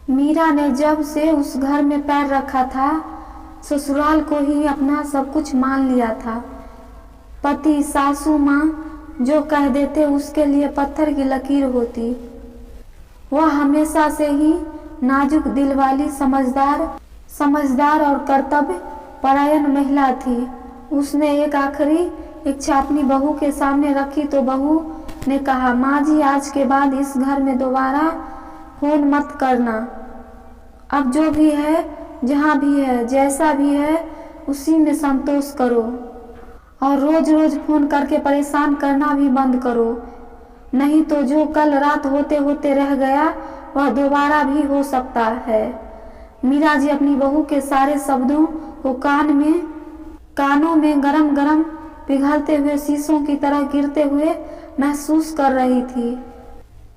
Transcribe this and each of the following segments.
मीरा ने जब से उस घर में पैर रखा था, ससुराल को ही अपना सब कुछ मान लिया था। पति, सासू माँ जो कह देते उसके लिए पत्थर की लकीर होती। वह हमेशा से ही नाजुक दिल वाली, समझदार और कर्तव्य परायण महिला थी। उसने एक आखिरी इच्छा अपनी बहू के सामने रखी तो बहू ने कहा, माँ जी आज के बाद इस घर में दोबारा फोन मत करना। अब जो भी है, जहाँ भी है, जैसा भी है उसी में संतोष करो और रोज रोज फोन करके परेशान करना भी बंद करो, नहीं तो जो कल रात होते होते रह गया वह दोबारा भी हो सकता है। मीरा जी अपनी बहू के सारे शब्दों को कानों में गरम गरम पिघलते हुए शीशों की तरह गिरते हुए महसूस कर रही थी।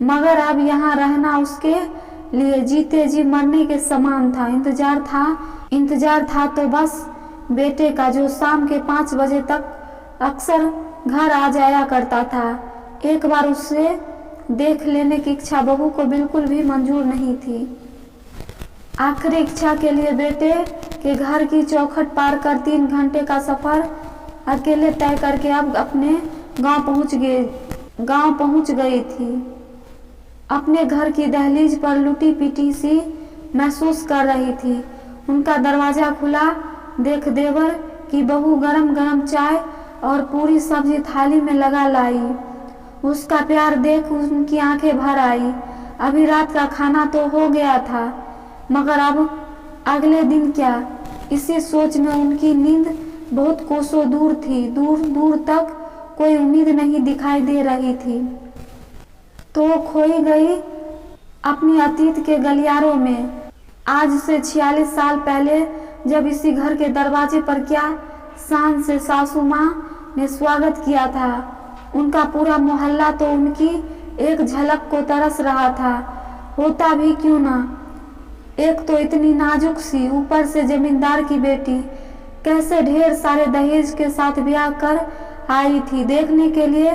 मगर अब यहाँ रहना उसके लिए जीते जी मरने के समान था। इंतजार था तो बस बेटे का, जो शाम के 5 बजे तक अक्सर घर आ जाया करता था। एक बार उसे देख लेने की इच्छा बहू को बिल्कुल भी मंजूर नहीं थी। आखिरी इच्छा के लिए बेटे के घर की चौखट पार कर 3 घंटे का सफर अकेले तय करके अब अपने गांव पहुंच गई थी। अपने घर की दहलीज पर लुटी पीटी सी महसूस कर रही थी। उनका दरवाजा खुला देख देवर की बहू गरम गरम चाय और पूरी सब्जी थाली में लगा लाई। उसका प्यार देख उनकी आंखें भर आई। अभी रात का खाना तो हो गया था, मगर अब अगले दिन क्या, इसी सोच में उनकी नींद बहुत कोसों दूर थी। दूर दूर तक कोई उम्मीद नहीं दिखाई दे रही थी। तो खोई गई अपनी अतीत के गलियारों में। आज से 46 साल पहले जब इसी घर के दरवाजे पर क्या शान से सासू माँ ने स्वागत किया था। उनका पूरा मोहल्ला तो उनकी एक झलक को तरस रहा था। होता भी क्यों ना, एक तो इतनी नाजुक सी, ऊपर से जमींदार की बेटी, कैसे ढेर सारे दहेज के साथ ब्याह कर आई थी। देखने के लिए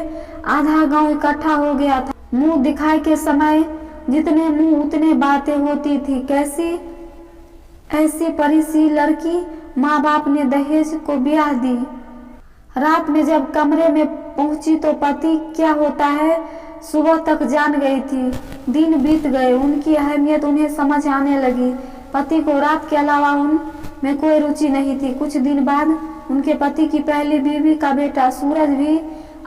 आधा गांव इकट्ठा हो गया था। मुंह दिखाई के समय जितने मुंह उतने बातें होती थी। कैसी ऐसी परी सी लड़की माँ बाप ने दहेज को ब्याह दी। रात में जब कमरे में पहुंची तो पति क्या होता है सुबह तक जान गई थी। दिन बीत गए, उनकी अहमियत उन्हें समझ आने लगी। पति को रात के अलावा उनमें कोई रुचि नहीं थी। कुछ दिन बाद उनके पति की पहली बीवी का बेटा सूरज भी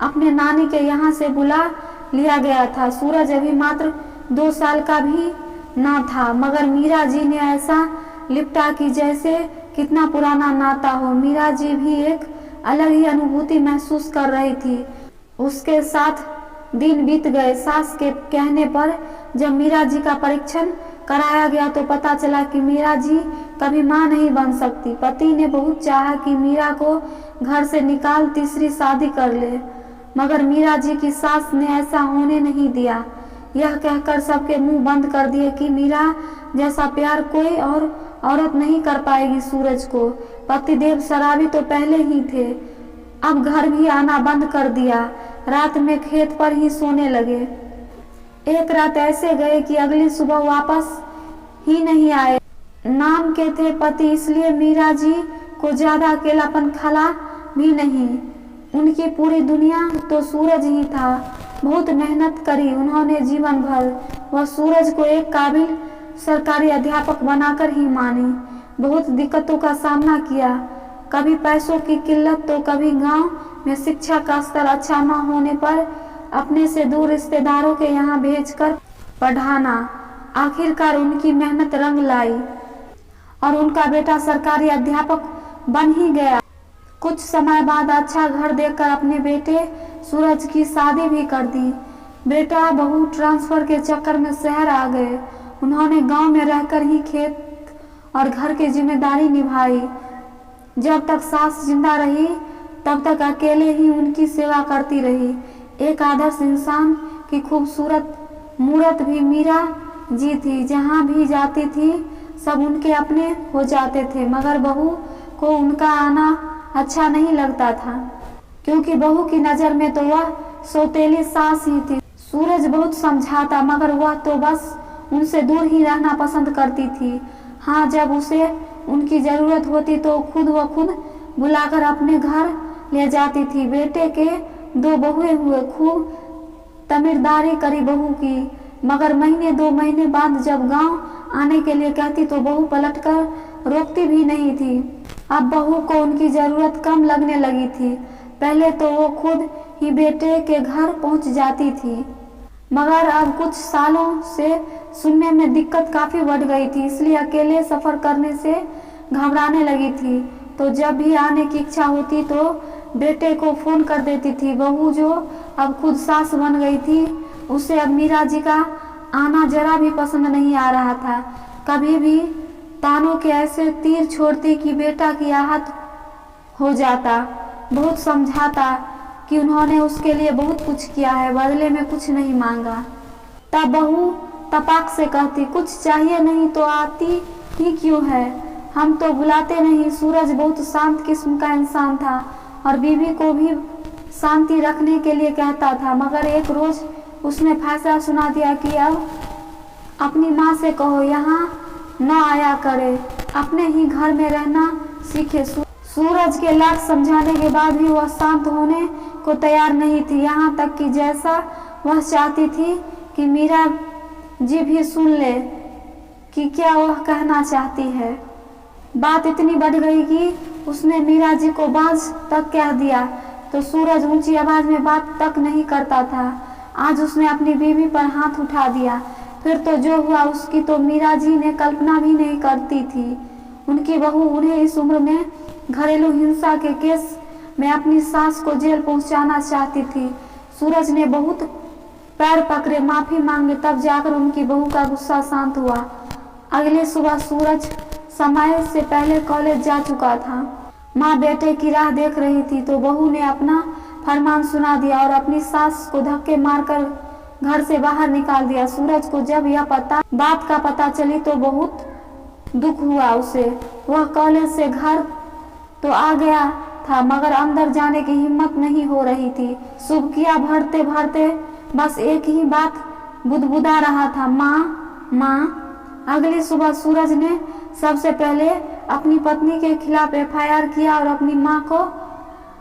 अपने नानी के यहाँ से बुला लिया गया था। सूरज अभी मात्र 2 साल का भी ना था, मगर मीरा जी ने ऐसा लिपटा कि जैसे कितना पुराना नाता हो। मीरा जी भी एक अलग ही अनुभूति महसूस कर रही थी। उसके साथ दिन बीत गए। सास के कहने पर जब मीरा जी का परीक्षण कराया गया तो पता चला कि मीरा जी कभी मां नहीं बन सकती। पति ने बहुत चाहा कि मीरा को घर से निकाल तीसरी शादी कर ले, मगर मीरा जी की सास ने ऐसा होने नहीं दिया। यह कहकर सबके मुंह बंद कर दिए कि मीरा जैसा प्यार कोई और औरत नहीं कर पाएगी सूरज को। पतिदेव शराबी तो पहले ही थे, अब घर भी आना बंद कर दिया। रात में खेत पर ही सोने लगे। एक रात ऐसे गए कि अगली सुबह वापस ही नहीं आए। नाम के थे पति, इसलिए मीरा जी को ज्यादा अकेलापन खला भी नहीं। उनकी पूरी दुनिया तो सूरज ही था। बहुत मेहनत करी उन्होंने जीवन भर। वह सूरज को एक काबिल सरकारी अध्यापक बनाकर ही मानी। बहुत दिक्कतों का सामना किया, कभी पैसों की किल्लत तो कभी गांव में शिक्षा का स्तर अच्छा न होने पर अपने से दूर रिश्तेदारों के यहाँ भेजकर पढ़ाना। आखिरकार उनकी मेहनत रंग लाई और उनका बेटा सरकारी अध्यापक बन ही गया। कुछ समय बाद अच्छा घर देखकर अपने बेटे सूरज की शादी भी कर दी। बेटा बहू ट्रांसफर के चक्कर में शहर आ गए। उन्होंने गांव में रहकर ही खेत और घर की जिम्मेदारी निभाई। जब तक सास जिंदा रही तब तक अकेले ही उनकी सेवा करती रही। एक आदर्श इंसान की खूबसूरत मूरत भी मीरा जी थी। जहाँ भी जाती थी सब उनके अपने हो जाते थे, मगर बहू को उनका आना अच्छा नहीं लगता था, क्योंकि बहू की नजर में तो वह सौतेली सास ही थी। सूरज बहुत समझाता, मगर वह तो बस उनसे दूर ही रहना पसंद करती थी। हाँ, जब उसे उनकी ज़रूरत होती तो खुद व खुद बुलाकर अपने घर ले जाती थी। बेटे के 2 बहुएं हुए, खूब तमीरदारी करी बहू की, मगर महीने 2 महीने बाद जब गांव आने के लिए कहती तो बहू पलटकर रोकती भी नहीं थी। अब बहू को उनकी ज़रूरत कम लगने लगी थी। पहले तो वो खुद ही बेटे के घर पहुंच जाती थी, मगर अब कुछ सालों से सुनने में दिक्कत काफ़ी बढ़ गई थी, इसलिए अकेले सफ़र करने से घबराने लगी थी। तो जब भी आने की इच्छा होती तो बेटे को फ़ोन कर देती थी। बहू जो अब खुद सास बन गई थी, उसे अब मीरा जी का आना जरा भी पसंद नहीं आ रहा था। कभी भी तानों के ऐसे तीर छोड़ती कि बेटा की आहत हो जाता। बहुत समझाता कि उन्होंने उसके लिए बहुत कुछ किया है, बदले में कुछ नहीं मांगा। तब बहू तपाक से कहती, कुछ चाहिए नहीं तो आती ही क्यों है, हम तो बुलाते नहीं। सूरज बहुत शांत किस्म का इंसान था और बीवी को भी शांति रखने के लिए कहता था, मगर एक रोज़ उसने फैसला सुना दिया कि अब अपनी माँ से कहो यहाँ न आया करे, अपने ही घर में रहना सीखे। सूरज के लाख समझाने के बाद भी वह शांत होने को तैयार नहीं थी, यहाँ तक कि जैसा वह चाहती थी कि मीरा जी भी सुन ले कि क्या वह कहना चाहती है। बात इतनी बढ़ गई कि उसने मीरा जी को बाज तक कह दिया, तो सूरज ऊंची आवाज में बात तक नहीं करता था। आज उसने अपनी बीवी पर हाथ उठा दिया। फिर तो जो हुआ उसकी तो मीरा जी ने कल्पना भी नहीं करती थी। उनकी बहू उन्हें इस उम्र में घरेलू हिंसा के केस में अपनी सास को जेल पहुंचाना चाहती थी। सूरज ने बहुत पैर पकड़े, माफी मांगे, तब जाकर उनकी बहू का गुस्सा शांत हुआ। अगले सुबह सूरज समय से पहले कॉलेज जा चुका था। माँ बेटे की राह देख रही थी तो बहू ने अपना फरमान सुना दिया और अपनी सास को धक्के मारकर घर से बाहर निकाल दिया। सूरज को जब यह बात का पता चली तो बहुत दुख हुआ उसे। वह कॉलेज से घर तो आ गया था, मगर अंदर जाने की हिम्मत नहीं हो रही थी। सुबकियां भरते भरते बस एक ही बात बुदबुदा रहा था, माँ माँ। अगली सुबह सूरज ने सबसे पहले अपनी पत्नी के खिलाफ एफआईआर किया और अपनी माँ को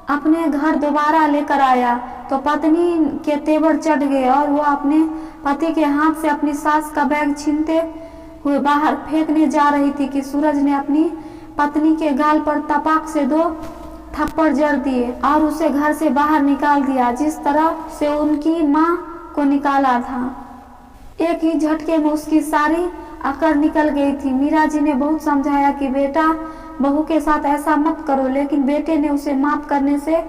अपने घर दोबारा लेकर आया तो पत्नी के तेवर चढ़ गए और वो अपने पति के हाथ से अपनी सास का बैग छीनते हुए बाहर फेंकने जा रही थी कि सूरज ने अपनी पत्नी के गाल पर तपाक से 2 थप्पड़ जड़ दिए और उसे घर से बाहर निकाल दिया, जिस तरह से उनकी माँ को निकाला था। एक ही झटके में उसकी सारी अकड़ निकल गई थी। मीरा जी ने बहुत समझाया कि बेटा बहू के साथ ऐसा मत करो, लेकिन बेटे ने उसे माफ करने से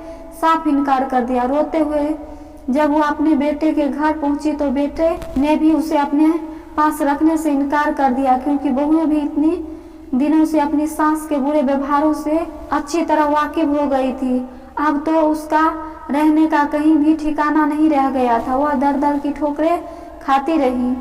साफ इनकार कर दिया। रोते हुए जब वो अपने बेटे के घर पहुंची तो बेटे ने भी उसे अपने पास रखने से इनकार कर दिया, क्योंकि बहू भी इतनी दिनों से अपनी सास के बुरे व्यवहारों से अच्छी तरह वाकिफ हो गई थी। अब तो उसका रहने का कहीं भी ठिकाना नहीं रह गया था। वह दर दर की ठोकरें खाती रही।